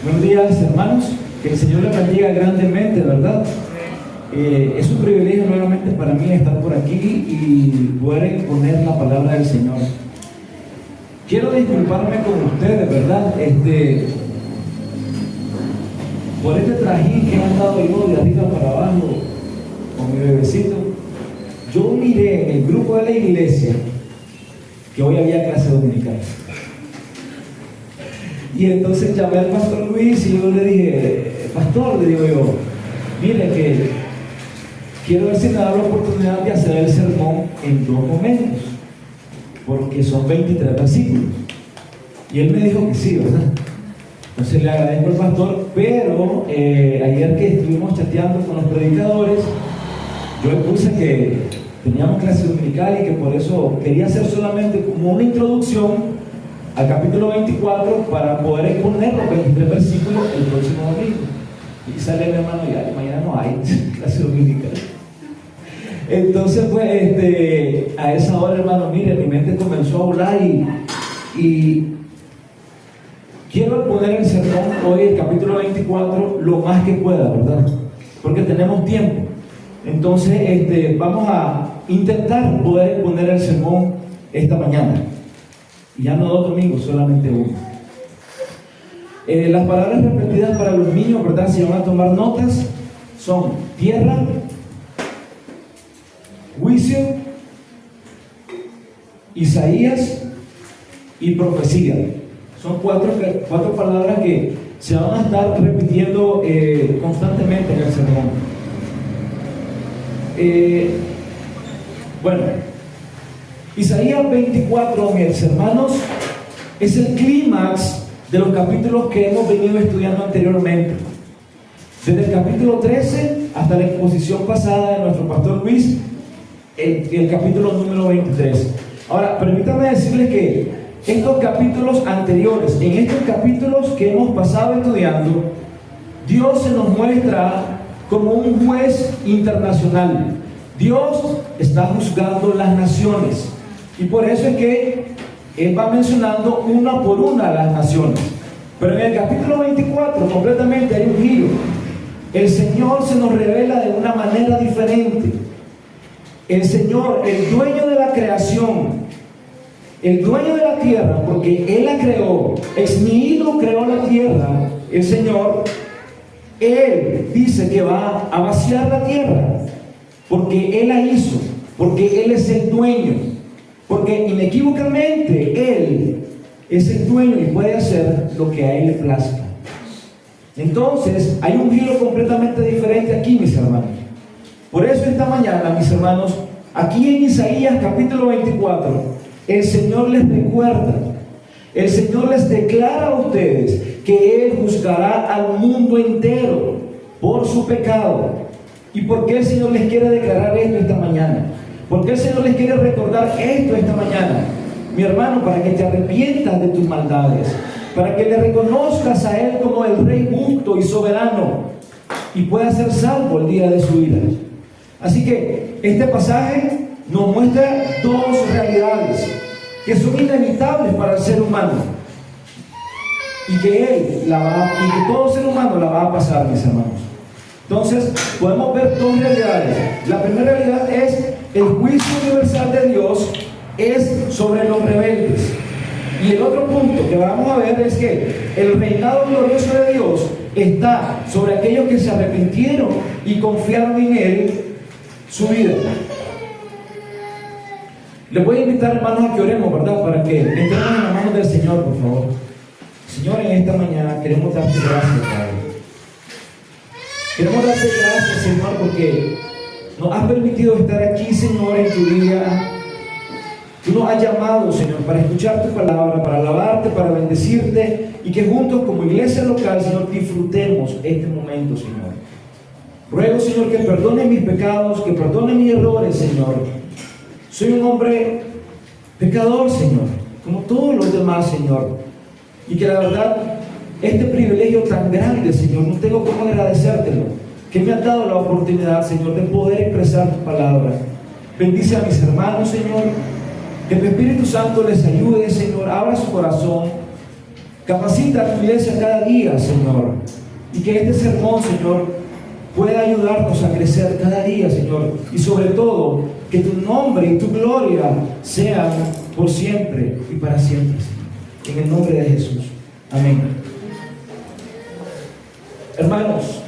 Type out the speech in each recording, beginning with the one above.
Buenos días, hermanos. Que el Señor les bendiga grandemente, ¿verdad? Es un privilegio nuevamente para mí estar por aquí y poder exponer la palabra del Señor. Quiero disculparme con ustedes, ¿verdad? Por este trajín que he andado yo de arriba para abajo con mi bebecito. Yo miré en el grupo de la iglesia que hoy había clase dominical. Y entonces llamé al pastor Luis y yo le dije, pastor, le digo yo, mire que quiero ver si me da la oportunidad de hacer el sermón en 2 momentos, porque son 23 versículos. Y él me dijo que sí, ¿verdad? Entonces le agradezco al pastor, pero ayer que estuvimos chateando con los predicadores, yo le puse que teníamos clase dominical y que por eso quería hacer solamente como una introducción al capítulo 24 para poder exponer los 23 versículos el próximo domingo. Y sale mi hermano, ya mañana no hay clase dominical. Entonces pues a esa hora, hermano, mire, mi mente comenzó a volar y quiero poner el sermón hoy, el capítulo 24, lo más que pueda, ¿verdad? Porque tenemos tiempo. Entonces vamos a intentar poder poner el sermón esta mañana. Y ya no 2 domingos, solamente 1. Las palabras repetidas para los niños, ¿verdad? Si van a tomar notas, son tierra, juicio, Isaías y profecía. Son 4 palabras que se van a estar repitiendo constantemente en el sermón. Bueno, Isaías 24, mis hermanos, es el clímax de los capítulos que hemos venido estudiando anteriormente. Desde el capítulo 13 hasta la exposición pasada de nuestro pastor Luis, el capítulo número 23. Ahora, permítanme decirles que estos capítulos anteriores, en estos capítulos que hemos pasado estudiando, Dios se nos muestra como un juez internacional. Dios está juzgando las naciones. Y por eso es que Él va mencionando una por una las naciones. Pero en el capítulo 24 completamente hay un giro. El Señor se nos revela de una manera diferente. El Señor, el dueño de la creación, el dueño de la tierra, porque Él la creó, ex nihilo creó la tierra, el Señor, Él dice que va a vaciar la tierra, porque Él la hizo, porque Él es el dueño. Porque inequívocamente Él es el dueño y puede hacer lo que a Él le plazca. Entonces, hay un giro completamente diferente aquí, mis hermanos. Por eso esta mañana, mis hermanos, aquí en Isaías capítulo 24, el Señor les recuerda, el Señor les declara a ustedes que Él juzgará al mundo entero por su pecado. ¿Y por qué el Señor les quiere declarar esto esta mañana? ¿Por qué el Señor les quiere recordar esto esta mañana? Mi hermano, para que te arrepientas de tus maldades, para que le reconozcas a Él como el Rey justo y soberano y puedas ser salvo el día de su ira. Así que este pasaje nos muestra 2 realidades que son inevitables para el ser humano y que todo ser humano la va a pasar, mis hermanos. Entonces podemos ver 2 realidades. La primera realidad es el juicio universal de Dios es sobre los rebeldes. Y el otro punto que vamos a ver es que el reinado glorioso de Dios está sobre aquellos que se arrepintieron y confiaron en Él su vida. Les voy a invitar, hermanos, a que oremos, ¿verdad? Para que entremos en las manos del Señor, por favor. Señor, en esta mañana queremos darte gracias, Padre. Queremos darte gracias, Señor, porque nos has permitido estar aquí, Señor, en tu día. Tú nos has llamado, Señor, para escuchar tu palabra, para alabarte, para bendecirte y que juntos como iglesia local, Señor, disfrutemos este momento, Señor. Ruego, Señor, que perdone mis pecados, que perdone mis errores, Señor. Soy un hombre pecador, Señor, como todos los demás, Señor. Y que la verdad, este privilegio tan grande, Señor, no tengo cómo agradecértelo, que me has dado la oportunidad, Señor, de poder expresar tu palabra. Bendice a mis hermanos, Señor. Que tu Espíritu Santo les ayude, Señor. Abra su corazón Capacita a tu iglesia cada día, Señor. Y que este sermón, Señor, pueda ayudarnos a crecer cada día, Señor. Y sobre todo, que tu nombre y tu gloria sean por siempre y para siempre, Señor. En el nombre de Jesús. Amén. Hermanos,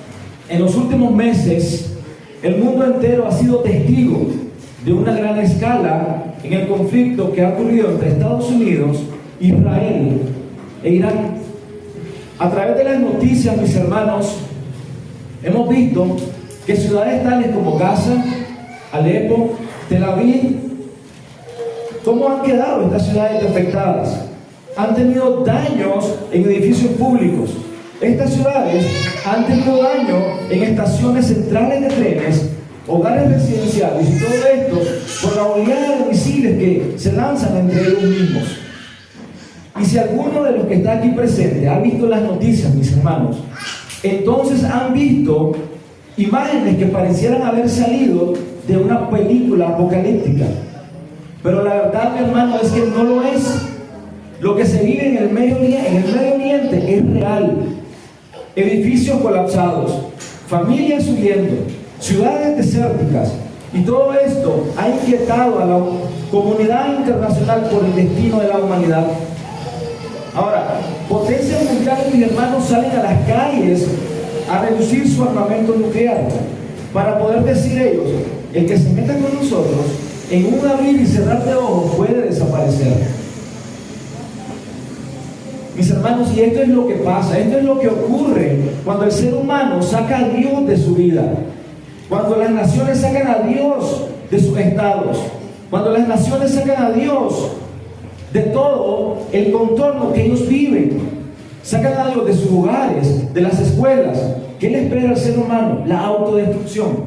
en los últimos meses, el mundo entero ha sido testigo de una gran escala en el conflicto que ha ocurrido entre Estados Unidos, Israel e Irán. A través de las noticias, mis hermanos, hemos visto que ciudades tales como Gaza, Alepo, Tel Aviv, ¿cómo han quedado estas ciudades afectadas? Han tenido daños en edificios públicos. Estas ciudades han tenido daño en estaciones centrales de trenes, hogares residenciales y todo esto por la oleada de misiles que se lanzan entre ellos mismos. Y si alguno de los que está aquí presente ha visto las noticias, mis hermanos, entonces han visto imágenes que parecieran haber salido de una película apocalíptica. Pero la verdad, mi hermano, es que no lo es. Lo que se vive en el Medio Oriente es real. Edificios colapsados, familias huyendo, ciudades desérticas, y todo esto ha inquietado a la comunidad internacional por el destino de la humanidad. Ahora, potencias mundiales, mis hermanos, salen a las calles a reducir su armamento nuclear para poder decir ellos: el que se meta con nosotros, en un abrir y cerrar de ojos puede desaparecer. Mis hermanos, y esto es lo que pasa, esto es lo que ocurre cuando el ser humano saca a Dios de su vida, cuando las naciones sacan a Dios de sus estados, cuando las naciones sacan a Dios de todo el contorno que ellos viven, sacan a Dios de sus hogares, de las escuelas. ¿Qué le espera al ser humano? La autodestrucción.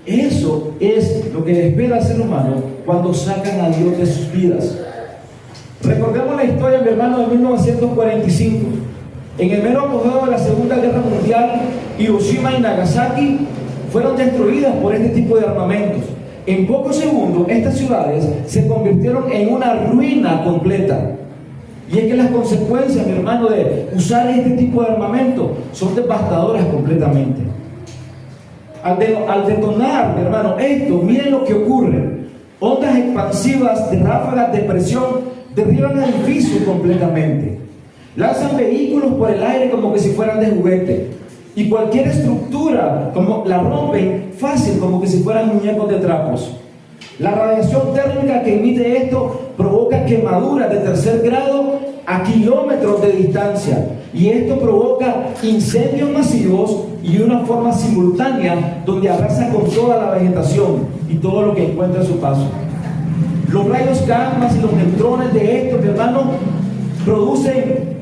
Eso es lo que le espera al ser humano cuando sacan a Dios de sus vidas. Recordemos la historia, mi hermano, de 1945. En el mero apogeo de la Segunda Guerra Mundial, Hiroshima y Nagasaki fueron destruidas por este tipo de armamentos. En pocos segundos, estas ciudades se convirtieron en una ruina completa. Y es que las consecuencias, mi hermano, de usar este tipo de armamento son devastadoras completamente. Al detonar, mi hermano, esto, miren lo que ocurre. Ondas expansivas de ráfagas de presión derriban edificios completamente. Lanzan vehículos por el aire como que si fueran de juguete. Y cualquier estructura como la rompen fácil, como que si fueran muñecos de trapos. La radiación térmica que emite esto provoca quemaduras de tercer grado a kilómetros de distancia. Y esto provoca incendios masivos y de una forma simultánea donde arrasa con toda la vegetación y todo lo que encuentra a su paso. Los rayos gamma y los neutrones de esto, mi hermano, producen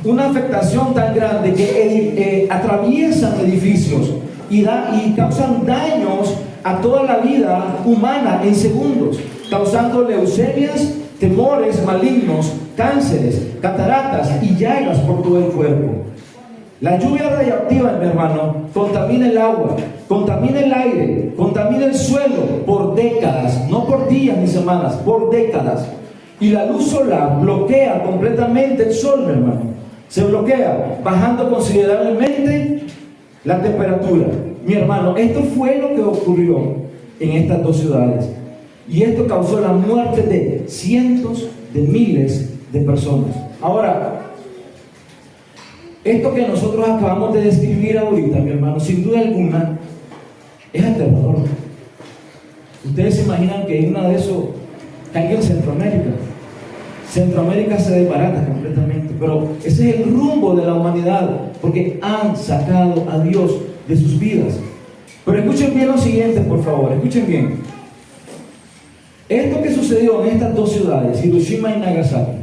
una afectación tan grande que atraviesan edificios y causan daños a toda la vida humana en segundos, causando leucemias, temores malignos, cánceres, cataratas y llagas por todo el cuerpo. La lluvia radiactiva, mi hermano, contamina el agua, contamina el aire, contamina el suelo por décadas, no por días ni semanas, por décadas. Y la luz solar bloquea completamente el sol, mi hermano. Se bloquea, bajando considerablemente la temperatura. Mi hermano, esto fue lo que ocurrió en estas dos ciudades. Y esto causó la muerte de cientos de miles de personas. Ahora, esto que nosotros acabamos de describir ahorita, mi hermano, sin duda alguna, es aterrador. Ustedes se imaginan que en una de esos caiga en Centroamérica. Centroamérica se desbarata completamente, pero ese es el rumbo de la humanidad, porque han sacado a Dios de sus vidas. Pero escuchen bien lo siguiente, por favor, escuchen bien. Esto que sucedió en estas dos ciudades, Hiroshima y Nagasaki,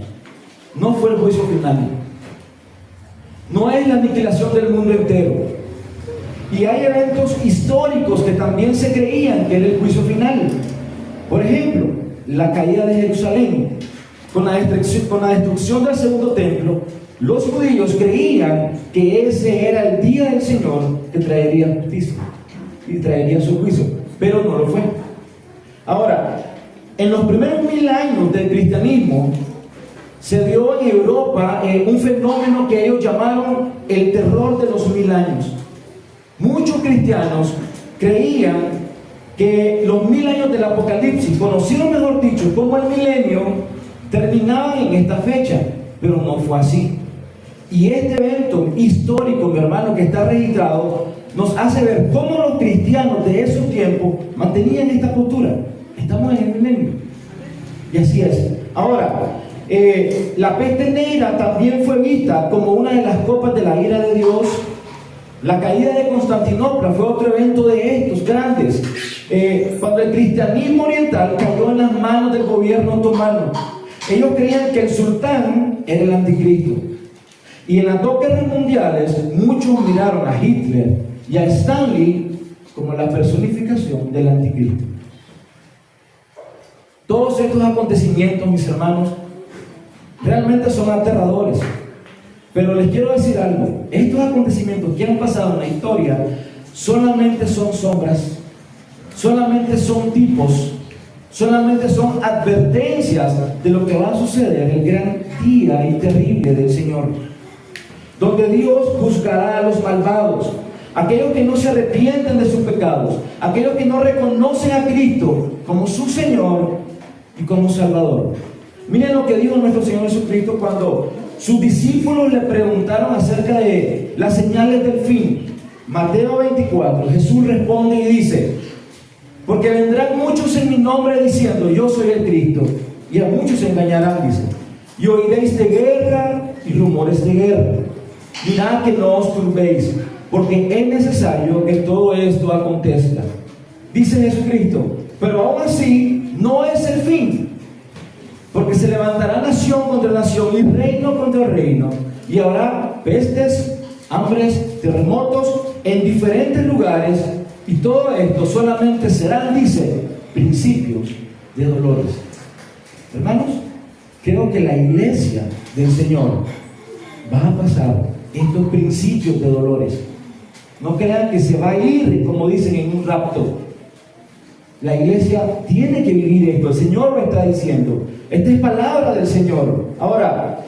no fue el juicio final. No es la aniquilación del mundo entero. Y hay eventos históricos que también se creían que era el juicio final. Por ejemplo, la caída de Jerusalén. Con la destrucción del segundo templo, los judíos creían que ese era el día del Señor que traería justicia y traería su juicio, pero no lo fue. Ahora, en los primeros 1000 años del cristianismo, se dio en Europa un fenómeno que ellos llamaron el terror de los 1000 años. Muchos cristianos creían que los 1000 años del Apocalipsis, conocidos mejor dicho como el milenio, terminaban en esta fecha, pero no fue así. Y este evento histórico, mi hermano, que está registrado, nos hace ver cómo los cristianos de esos tiempos mantenían esta postura. Estamos en el milenio. Y así es. Ahora, la peste negra también fue vista como una de las copas de la ira de Dios. La caída de Constantinopla fue otro evento de estos grandes. Cuando el cristianismo oriental cayó en las manos del gobierno otomano, ellos creían que el sultán era el anticristo. Y en las dos guerras mundiales, muchos miraron a Hitler y a Stanley como la personificación del anticristo. Todos estos acontecimientos, mis hermanos, realmente son aterradores. Pero les quiero decir algo: estos acontecimientos que han pasado en la historia solamente son sombras, solamente son tipos, solamente son advertencias de lo que va a suceder el gran día y terrible del Señor, donde Dios juzgará a los malvados, aquellos que no se arrepienten de sus pecados, aquellos que no reconocen a Cristo como su Señor y como Salvador. Miren lo que dijo nuestro Señor Jesucristo cuando sus discípulos le preguntaron acerca de las señales del fin. Mateo 24, Jesús responde y dice: porque vendrán muchos en mi nombre diciendo, yo soy el Cristo, y a muchos se engañarán, dice. Y oiréis de guerra y rumores de guerra. Mirad que no os turbéis, porque es necesario que todo esto acontezca. Dice Jesucristo, pero aún así no es el fin, porque se levantará nación contra nación y reino contra reino, y habrá pestes, hambres, terremotos en diferentes lugares, y todo esto solamente serán, dice, principios de dolores. Hermanos, creo que la iglesia del Señor va a pasar estos principios de dolores. No crean que se va a ir, como dicen, en un rapto. La iglesia tiene que vivir esto. El Señor lo está diciendo. Esta es palabra del Señor. Ahora,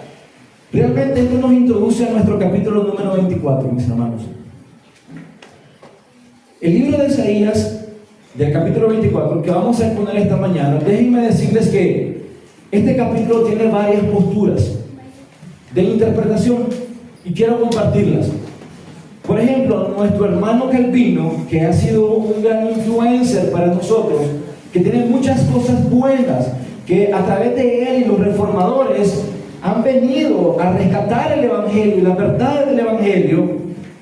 realmente esto nos introduce a nuestro capítulo número 24, mis hermanos. El libro de Isaías, del capítulo 24, que vamos a exponer esta mañana, déjenme decirles que este capítulo tiene varias posturas de interpretación y quiero compartirlas. Por ejemplo, nuestro hermano Calvino, que ha sido un gran influencer para nosotros, que tiene muchas cosas buenas, que a través de él y los reformadores han venido a rescatar el Evangelio y la verdad del Evangelio,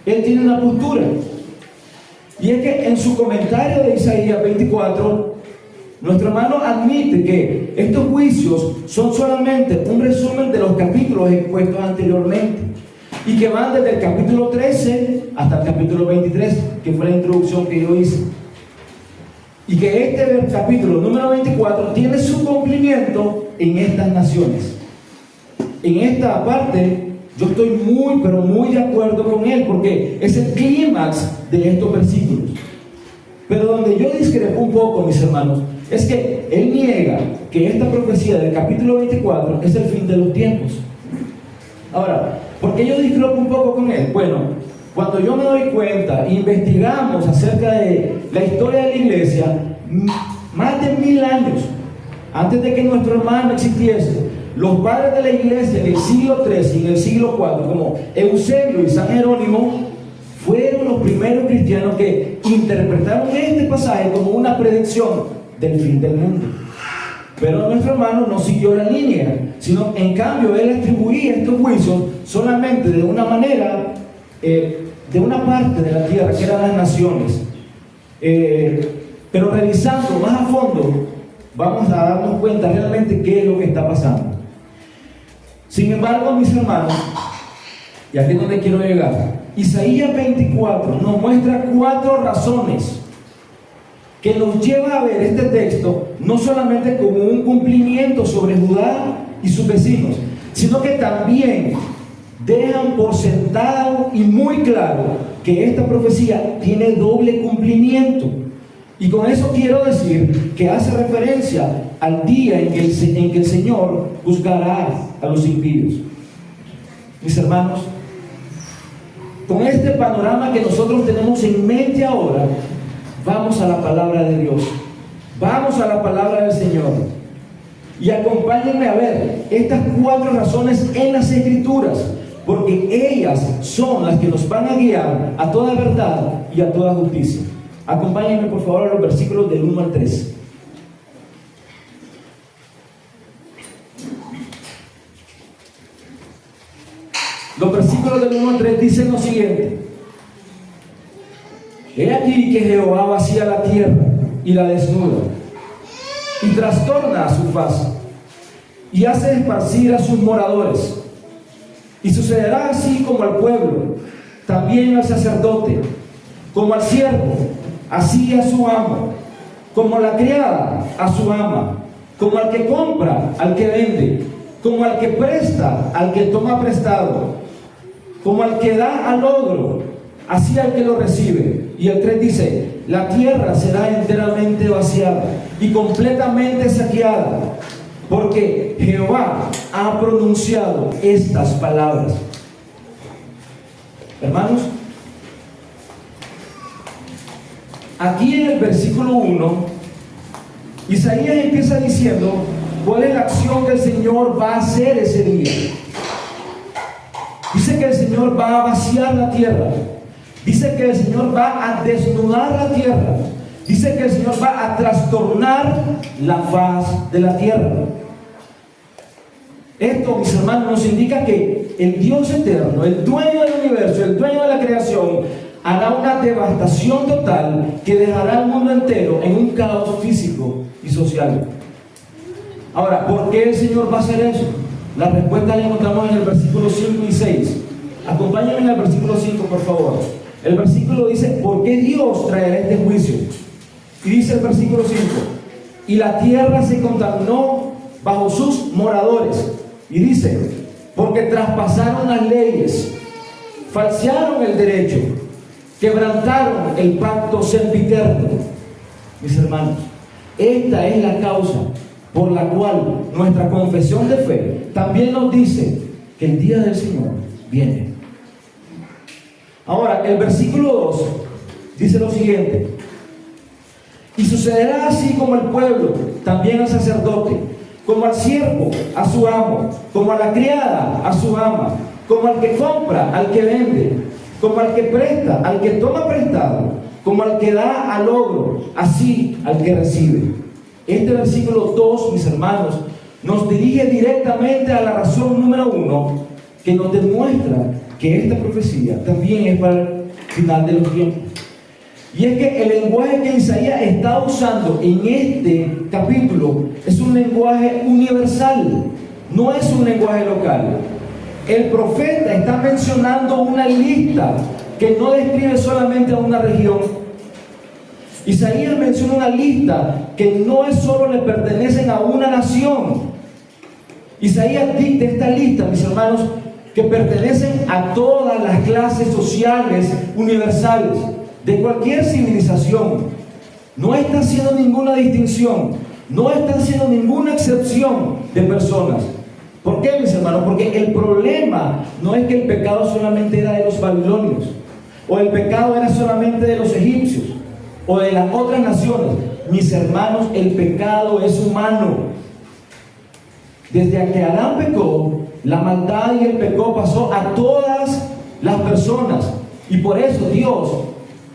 él tiene una postura. Y es que en su comentario de Isaías 24, nuestro hermano admite que estos juicios son solamente un resumen de los capítulos expuestos anteriormente, y que van desde el capítulo 13 hasta el capítulo 23, que fue la introducción que yo hice. Y que este capítulo número 24 tiene su cumplimiento en estas naciones. En esta parte yo estoy muy, pero muy de acuerdo con él, porque es el clímax de estos versículos. Pero donde yo discrepo un poco, mis hermanos, es que él niega que esta profecía del capítulo 24 es el fin de los tiempos. Ahora, ¿por qué yo discrepo un poco con él? Bueno, cuando yo me doy cuenta, investigamos acerca de la historia de la iglesia, más de 1000 años antes de que nuestro hermano existiese, los padres de la iglesia en el siglo III y en el siglo IV, como Eusebio y San Jerónimo, fueron los primeros cristianos que interpretaron este pasaje como una predicción del fin del mundo. Pero nuestro hermano no siguió la línea, sino en cambio él atribuía estos juicios solamente de una manera, de una parte de la tierra, que eran las naciones. Pero revisando más a fondo, vamos a darnos cuenta realmente qué es lo que está pasando. Sin embargo, mis hermanos, y aquí es donde quiero llegar, Isaías 24 nos muestra 4 razones que nos lleva a ver este texto no solamente como un cumplimiento sobre Judá y sus vecinos, sino que también dejan por sentado y muy claro que esta profecía tiene doble cumplimiento. Y con eso quiero decir que hace referencia al día en que el Señor juzgará a los impíos. Mis hermanos, con este panorama que nosotros tenemos en mente ahora, vamos a la palabra de Dios, vamos a la palabra del Señor, y acompáñenme a ver estas 4 razones en las Escrituras, porque ellas son las que nos van a guiar a toda verdad y a toda justicia. Acompáñenme por favor a los versículos del 1 al 3. Los versículos del 1 al 3 dicen lo siguiente: He aquí que Jehová vacía la tierra y la desnuda, y trastorna a su faz, y hace esparcir a sus moradores. Y sucederá así como al pueblo, también al sacerdote, como al siervo, así a su amo, como a la criada, a su ama, como al que compra, al que vende, como al que presta, al que toma prestado, como al que da al ogro, así al que lo recibe. Y el 3 dice: la tierra será enteramente vaciada y completamente saqueada, porque Jehová ha pronunciado estas palabras. Hermanos, aquí en el versículo 1, Isaías empieza diciendo cuál es la acción que el Señor va a hacer ese día. Dice que el Señor va a vaciar la tierra. Dice que el Señor va a desnudar la tierra. Dice que el Señor va a trastornar la faz de la tierra. Esto, mis hermanos, nos indica que el Dios eterno, el dueño del universo, el dueño de la creación, hará una devastación total que dejará al mundo entero en un caos físico y social. Ahora, ¿por qué el Señor va a hacer eso? La respuesta la encontramos en el versículo 5 y 6. Acompáñenme al versículo 5, por favor. El versículo dice: ¿por qué Dios traerá este juicio? Y dice el versículo 5: y la tierra se contaminó bajo sus moradores. Y dice: porque traspasaron las leyes, falsearon el derecho, quebrantaron el pacto sempiterno. Mis hermanos, esta es la causa por la cual nuestra confesión de fe también nos dice que el día del Señor viene. Ahora, el versículo 2 dice lo siguiente: y sucederá así como al pueblo, también al sacerdote, como al siervo, a su amo, como a la criada, a su ama, como al que compra, al que vende, como al que presta, al que toma prestado, como al que da al ogro, así al que recibe. Este versículo 2, mis hermanos, nos dirige directamente a la razón número 1 que nos demuestra que esta profecía también es para el final de los tiempos. Y es que el lenguaje que Isaías está usando en este capítulo es un lenguaje universal, no es un lenguaje local. El profeta está mencionando una lista que no describe solamente a una región. Isaías menciona una lista que no es solo le pertenecen a una nación. Isaías dicta esta lista, mis hermanos, que pertenecen a todas las clases sociales universales de cualquier civilización. No está haciendo ninguna distinción, no está haciendo ninguna excepción de personas. ¿Por qué, mis hermanos? Porque el problema no es que el pecado solamente era de los babilonios, o el pecado era solamente de los egipcios, o de las otras naciones. Mis hermanos, el pecado es humano. Desde que Adán pecó, la maldad y el pecado pasó a todas las personas, y por eso Dios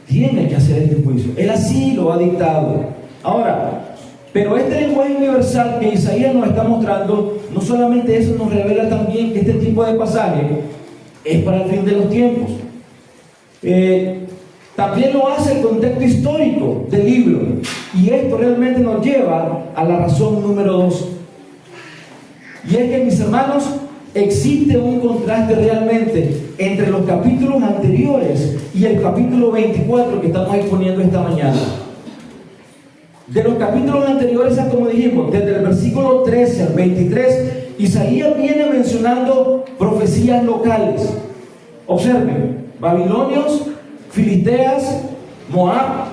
tiene que hacer este juicio. Él así lo ha dictado. Ahora, pero este lenguaje universal que Isaías nos está mostrando, no solamente eso, nos revela también que este tipo de pasaje es para el fin de los tiempos. También lo hace el contexto histórico del libro, y esto realmente nos lleva a la razón número 2. Y es que, mis hermanos, existe un contraste realmente entre los capítulos anteriores y el capítulo 24 que estamos exponiendo esta mañana. De los capítulos anteriores, como dijimos, desde el versículo 13 al 23, Isaías viene mencionando profecías locales. Observen: babilonios, filisteas, Moab,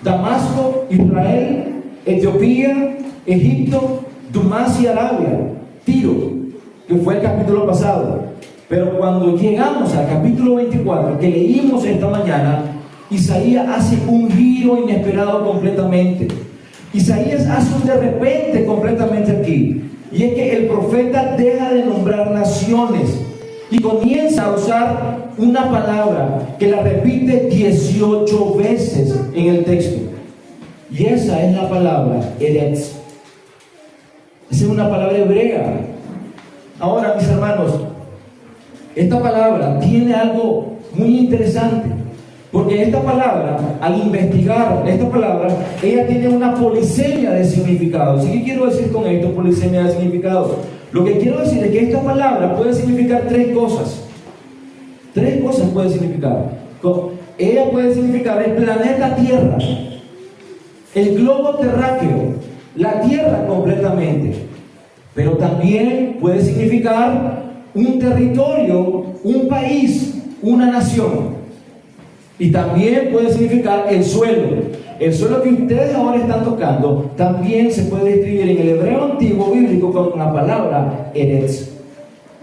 Damasco, Israel, Etiopía, Egipto, Dumas y Arabia, Tiro, que fue el capítulo pasado. Pero cuando llegamos al capítulo 24, que leímos esta mañana, Isaías hace un giro inesperado completamente. Isaías hace un de repente completamente aquí. Y es que el profeta deja de nombrar naciones y comienza a usar una palabra que la repite 18 veces en el texto. Y esa es la palabra Eretz. Esa es una palabra hebrea. Ahora, mis hermanos, esta palabra tiene algo muy interesante, porque esta palabra, al investigar esta palabra, ella tiene una polisemia de significados. ¿Y qué quiero decir con esto, polisemia de significados? Lo que quiero decir es que esta palabra puede significar tres cosas. Tres cosas puede significar. Ella puede significar el planeta Tierra, el globo terráqueo, la Tierra completamente. Pero también puede significar un territorio, un país, una nación. Y también puede significar el suelo. El suelo que ustedes ahora están tocando también se puede describir en el hebreo antiguo bíblico con la palabra Eretz.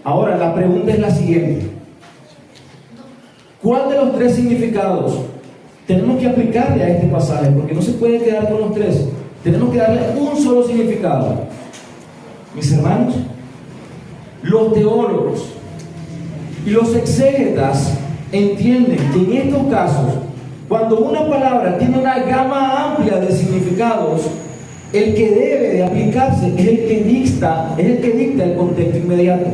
Ahora la pregunta es la siguiente: ¿cuál de los tres significados tenemos que aplicarle a este pasaje? Porque no se puede quedar con los tres. Tenemos que darle un solo significado. Mis hermanos, los teólogos y los exégetas entienden que en estos casos, cuando una palabra tiene una gama amplia de significados, el que debe de aplicarse es el que dicta el contexto inmediato.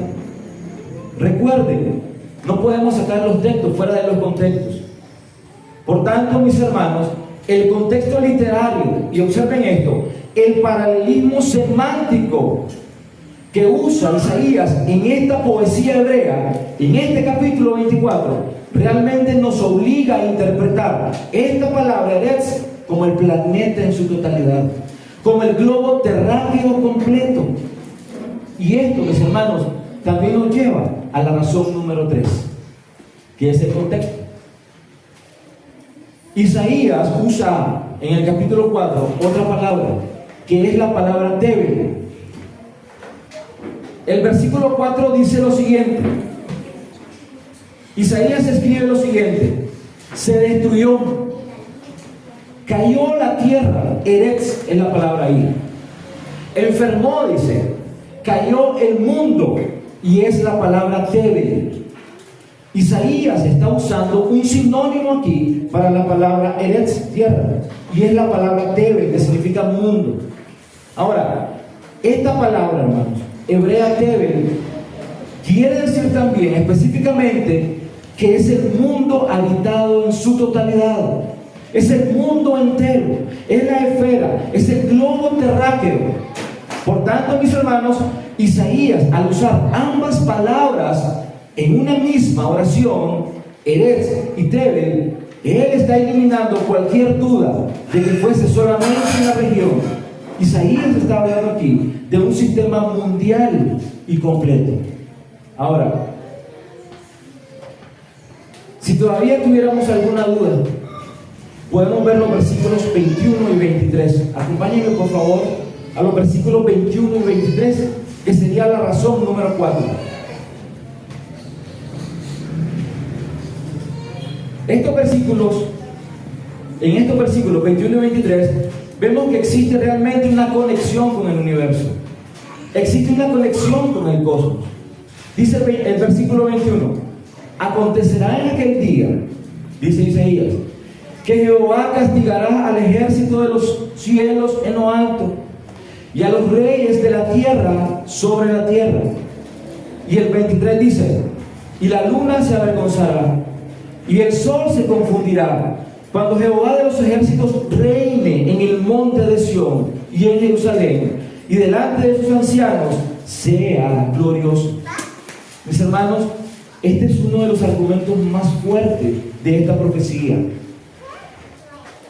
Recuerden, no podemos sacar los textos fuera de los contextos. Por tanto, mis hermanos, el contexto literario, y observen esto, el paralelismo semántico que usa Isaías en esta poesía hebrea, en este capítulo 24, realmente nos obliga a interpretar esta palabra Eretz como el planeta en su totalidad, como el globo terráqueo completo. Y esto, mis hermanos, también nos lleva a la razón número 3, que es el contexto. Isaías usa en el capítulo 4 otra palabra, que es la palabra Tebel. El versículo 4 dice lo siguiente. Isaías escribe lo siguiente: se destruyó, cayó la tierra. Eretz es la palabra ahí. Enfermó, dice, cayó el mundo, y es la palabra Tebel. Isaías está usando un sinónimo aquí para la palabra Eretz, tierra, y es la palabra Tebel, que significa mundo. Ahora, esta palabra, hermanos, hebrea Tebel, quiere decir también específicamente que es el mundo habitado en su totalidad, es el mundo entero, es la esfera, es el globo terráqueo. Por tanto, mis hermanos, Isaías, al usar ambas palabras en una misma oración, Eretz y Tebel, él está eliminando cualquier duda de que fuese solamente una región. Isaías está hablando aquí de un sistema mundial y completo. Ahora, si todavía tuviéramos alguna duda, podemos ver los versículos 21 y 23. Acompáñenme, por favor, a los versículos 21 y 23, que sería la razón número 4. En estos versículos 21 y 23, vemos que existe realmente una conexión con el universo. Existe una conexión con el cosmos. Dice el versículo 21: acontecerá en aquel día, dice Isaías, que Jehová castigará al ejército de los cielos en lo alto y a los reyes de la tierra sobre la tierra. Y el 23 dice: y la luna se avergonzará y el sol se confundirá cuando Jehová de los ejércitos reine en el monte de Sión y en Jerusalén, y delante de sus ancianos sea glorioso. Mis hermanos, este es uno de los argumentos más fuertes de esta profecía.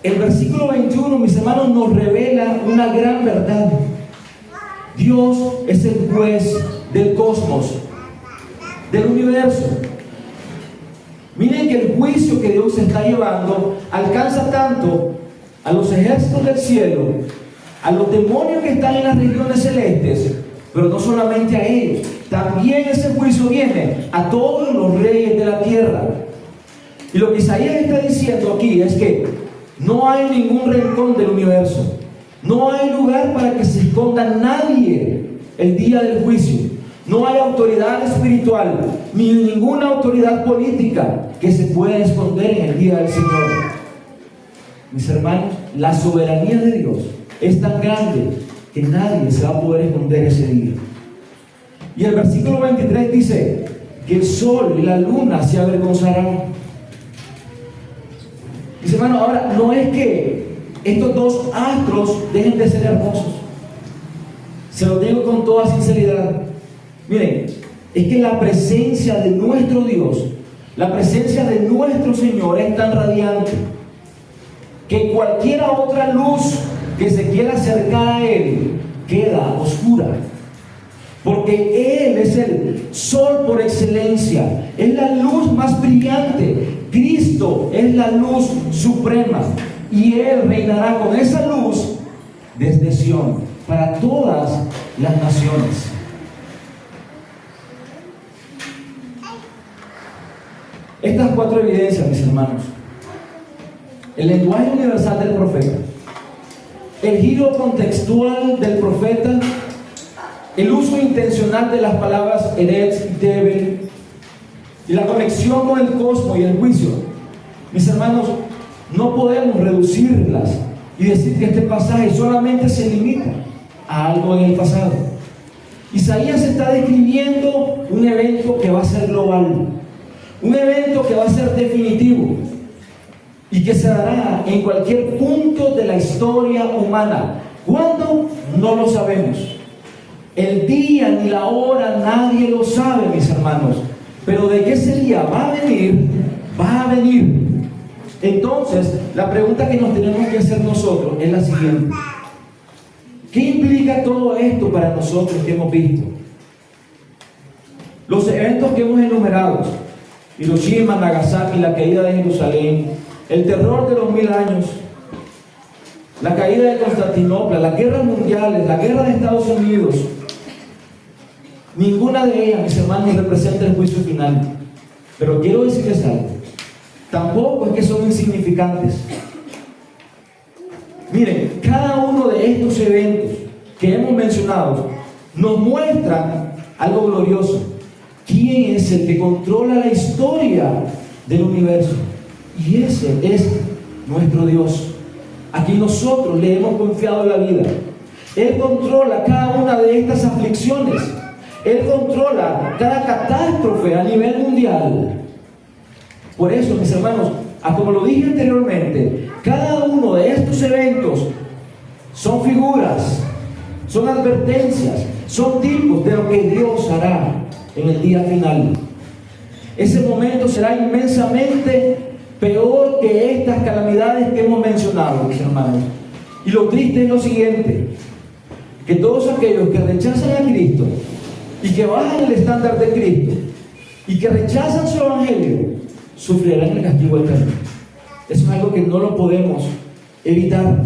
El versículo 21, mis hermanos, nos revela una gran verdad. Dios es el juez del cosmos, del universo. Miren que el juicio que Dios está llevando alcanza tanto a los ejércitos del cielo a los demonios que están en las regiones celestes, pero no solamente a ellos, también ese juicio viene a todos los reyes de la tierra. Y lo que Isaías está diciendo aquí es que no hay ningún rincón del universo, no hay lugar para que se esconda nadie el día del juicio. No hay autoridad espiritual ni ninguna autoridad política que se pueda esconder en el día del Señor. Mis hermanos, la soberanía de Dios es tan grande que nadie se va a poder esconder ese día. Y el versículo 23 dice que el sol y la luna se avergonzarán. Mis hermanos, ahora no es que estos dos astros dejen de ser hermosos. Se lo digo con toda sinceridad. Miren, es que la presencia de nuestro Dios, la presencia de nuestro Señor es tan radiante que cualquier otra luz que se quiera acercar a Él queda oscura. Porque Él es el sol por excelencia, es la luz más brillante. Cristo es la luz suprema y Él reinará con esa luz desde Sión para todas las naciones. Estas cuatro evidencias, mis hermanos: el lenguaje universal del profeta, el giro contextual del profeta, el uso intencional de las palabras Eretz y Tevel, y la conexión con el cosmos y el juicio. Mis hermanos, no podemos reducirlas y decir que este pasaje solamente se limita a algo en el pasado. Isaías está describiendo un evento que va a ser global, un evento que va a ser definitivo y que se dará en cualquier punto de la historia humana. ¿Cuándo? No lo sabemos. El día ni la hora nadie lo sabe, mis hermanos. Pero de que ese día va a venir, va a venir. Entonces, la pregunta que nos tenemos que hacer nosotros es la siguiente: ¿qué implica todo esto para nosotros que hemos visto? Los eventos que hemos enumerado: Hiroshima, Nagasaki, la caída de Jerusalén, el terror de los 1000 años, la caída de Constantinopla, las guerras mundiales, la guerra de Estados Unidos. Ninguna de ellas, mis hermanos, representa el juicio final. Pero quiero decirles algo: tampoco es que son insignificantes. Miren, cada uno de estos eventos que hemos mencionado nos muestran algo glorioso. ¿Quién es el que controla la historia del universo? Y ese es nuestro Dios, a quien nosotros le hemos confiado la vida. Él controla cada una de estas aflicciones. Él controla cada catástrofe a nivel mundial. Por eso, mis hermanos, como lo dije anteriormente, cada uno de estos eventos son figuras, son advertencias, son tipos de lo que Dios hará en el día final. Ese momento será inmensamente peor que estas calamidades que hemos mencionado, mis hermanos. Y lo triste es lo siguiente: que todos aquellos que rechazan a Cristo y que bajan el estándar de Cristo y que rechazan su evangelio, sufrirán el castigo eterno. Eso es algo que no lo podemos evitar.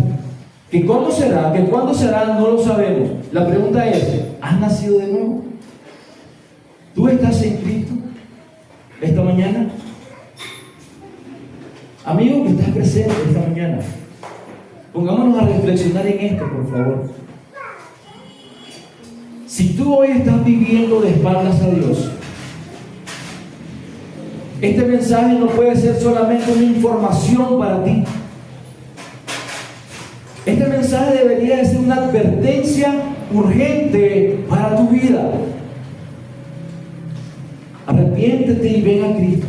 Que cómo será, que cuándo será, no lo sabemos. La pregunta es: ¿has nacido de nuevo? ¿Tú estás en Cristo esta mañana? Amigo que estás presente esta mañana, pongámonos a reflexionar en esto, por favor. Si tú hoy estás viviendo de espaldas a Dios, este mensaje no puede ser solamente una información para ti. Este mensaje debería de ser una advertencia urgente para tu vida. Arrepiéntete y ven a Cristo.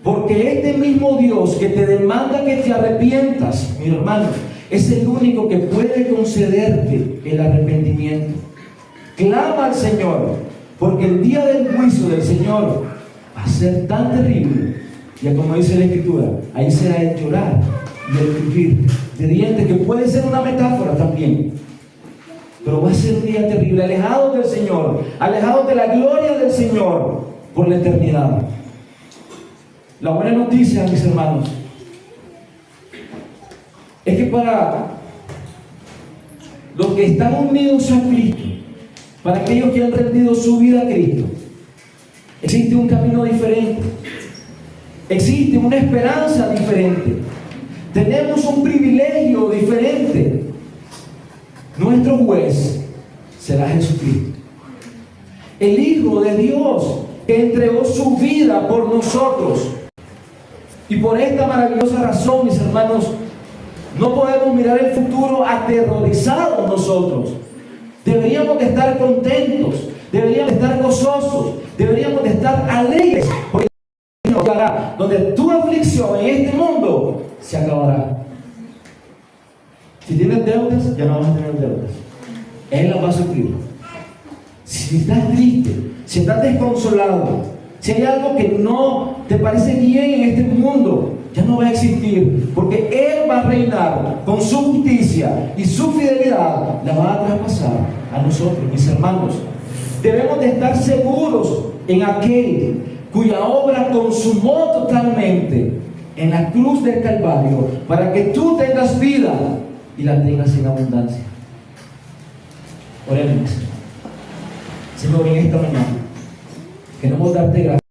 Porque este mismo Dios que te demanda que te arrepientas, mi hermano, es el único que puede concederte el arrepentimiento. Clama al Señor, porque el día del juicio del Señor va a ser tan terrible. Ya como dice la Escritura, ahí será el llorar y el crujir de dientes, que puede ser una metáfora también. Pero va a ser un día terrible, alejados del Señor, alejados de la gloria del Señor por la eternidad. La buena noticia, mis hermanos, es que para los que están unidos a Cristo, para aquellos que han rendido su vida a Cristo, existe un camino diferente, existe una esperanza diferente, tenemos un privilegio diferente. Nuestro juez será Jesucristo, el Hijo de Dios, que entregó su vida por nosotros. Y por esta maravillosa razón, mis hermanos, no podemos mirar el futuro aterrorizados nosotros. Deberíamos de estar contentos, deberíamos de estar gozosos, deberíamos de estar alegres, porque donde tu aflicción en este mundo se acabará. Si tienes deudas, ya no vas a tener deudas. Él las va a sufrir. Si estás triste, si estás desconsolado, si hay algo que no te parece bien en este mundo, ya no va a existir, porque Él va a reinar con su justicia y su fidelidad la va a traspasar a nosotros, mis hermanos. Debemos de estar seguros en aquel cuya obra consumó totalmente en la cruz del Calvario, para que tú tengas vida y la tengas en abundancia. Oremos. Señor, en esta mañana queremos darte gracias.